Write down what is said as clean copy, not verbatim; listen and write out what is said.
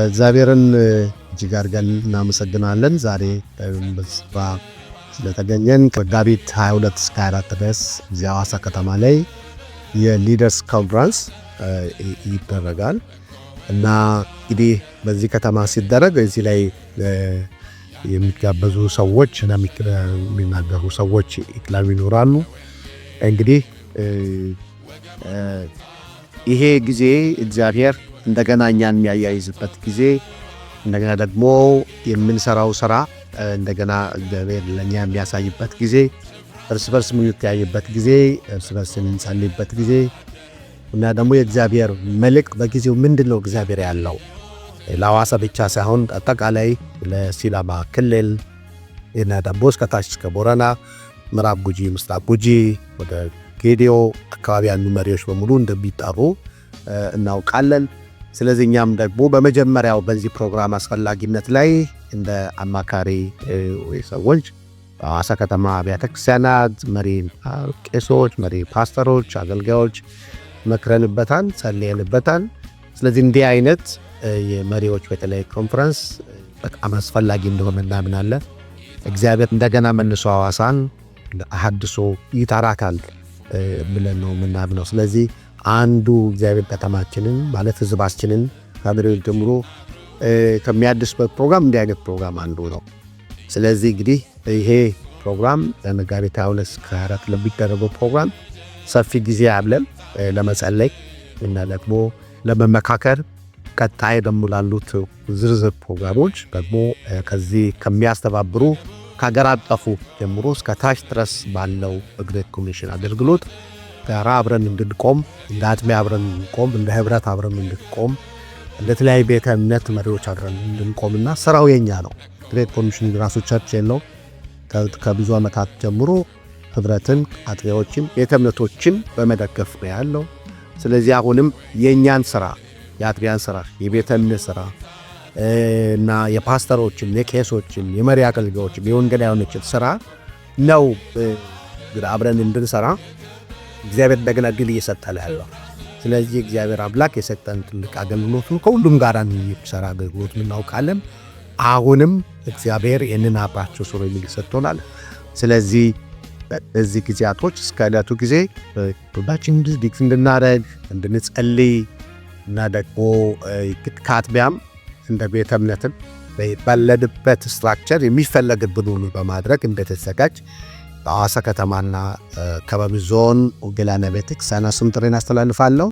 እግዚአብሔርን እጅግ አድርገን እናመሰግናለን። ዛሬ በስፍራ ስለተገኘን መጋቢት 22 እስከ 24 ድረስ እዚያ ሐዋሳ ከተማ ላይ የሊደርስ ኮንፈረንስ ይደረጋል እና እንግዲህ በዚህ ከተማ ሲደረግ እዚህ ላይ የሚጋበዙ ሰዎች እና የሚናገሩ ሰዎች ይኖራሉ። እንግዲህ ይሄ ጊዜ እግዚአብሔር እንደገና እኛን የሚያያይዝበት ጊዜ፣ እንደገና ደግሞ የምንሰራው ስራ እንደገና እግዚአብሔር ለኛ የሚያሳይበት ጊዜ፣ እርስ በርስ የምንተያይበት ጊዜ፣ እርስ በርስ የምንጸልይበት ጊዜ እና ደግሞ የእግዚአብሔር መልእክት በጊዜው ምንድነው እግዚአብሔር ያለው ለሐዋሳ ብቻ ሳይሆን አጠቃላይ ለሲዳማ ክልል እና ደግሞ እስከታች እስከ ቦረና፣ ምዕራብ ጉጂ፣ ምስራቅ ጉጂ ወደ ጌዲዮ አካባቢ ያሉ መሪዎች በሙሉ እንደሚጠሩ እናውቃለን። ስለዚህ እኛም ደግሞ በመጀመሪያው በዚህ ፕሮግራም አስፈላጊነት ላይ እንደ አማካሪ ሰዎች በሐዋሳ ከተማ አብያተ ክርስቲያናት መሪ ቄሶች፣ መሪ ፓስተሮች፣ አገልጋዮች መክረንበታል፣ ጸልየንበታል። ስለዚህ እንዲህ አይነት የመሪዎች በተለይ ኮንፈረንስ በጣም አስፈላጊ እንደሆነ እናምናለን። እግዚአብሔር እንደገና መልሶ ሐዋሳን አሐድሶ ይጠራታል ብለን ነው የምናምነው። ስለዚህ አንዱ እግዚአብሔር ከተማችንን ማለት ህዝባችንን ከአብሬው ጀምሮ ከሚያድስበት ፕሮግራም እንዲህ አይነት ፕሮግራም አንዱ ነው። ስለዚህ እንግዲህ ይሄ ፕሮግራም ለመጋቢት 22 እስከ 24 ለሚደረገው ፕሮግራም ሰፊ ጊዜ አብለን ለመጸለይ እና ደግሞ ለመመካከር ቀጣይ ደግሞ ላሉት ዝርዝር ፕሮግራሞች ደግሞ ከዚህ ከሚያስተባብሩ ከሀገር አቀፉ ጀምሮ እስከ ታች ድረስ ባለው እግሬት ኮሚሽን አገልግሎት ጋር አብረን እንድንቆም፣ እንደ አጥቢያ አብረን እንድንቆም፣ እንደ ህብረት አብረን እንድንቆም፣ እንደ ተለያዩ ቤተ እምነት መሪዎች አብረን እንድንቆምና ስራው የኛ ነው። እግሬት ኮሚሽን ራሱ ቸርች የለው ከብዙ ዓመታት ጀምሮ ህብረትን፣ አጥቢያዎችን፣ ቤተ እምነቶችን በመደገፍ ነው ያለው። ስለዚህ አሁንም የኛን ስራ፣ የአጥቢያን ስራ፣ የቤተ እምነት ስራ እና የፓስተሮችን፣ የቄሶችን፣ የመሪ አገልጋዮችን፣ የወንጌላውያኖችን ስራ ነው አብረን እንድንሰራ እግዚአብሔር እንደገና ድል እየሰጠን ያለው። ስለዚህ እግዚአብሔር አምላክ የሰጠን ትልቅ አገልግሎት ነው። ከሁሉም ጋር የሚሰራ አገልግሎት እናውቃለን። አሁንም እግዚአብሔር ይህንን አብራችሁ ስሩ የሚል ሰጥቶናል። ስለዚህ በዚህ ጊዜያቶች እስከ ዕለቱ ጊዜ ሁላችን ዲክስ እንድናደርግ እንድንጸልይ እና ደግሞ ከአጥቢያም እንደ ቤተ እምነትም ባለንበት ስትራክቸር የሚፈለግብን ሁሉ በማድረግ እንደተዘጋጅ በሐዋሳ ከተማና አካባቢ ዞን ወንጌላውያን ቤተ ክርስቲያናት ስም ጥሬን አስተላልፋለሁ።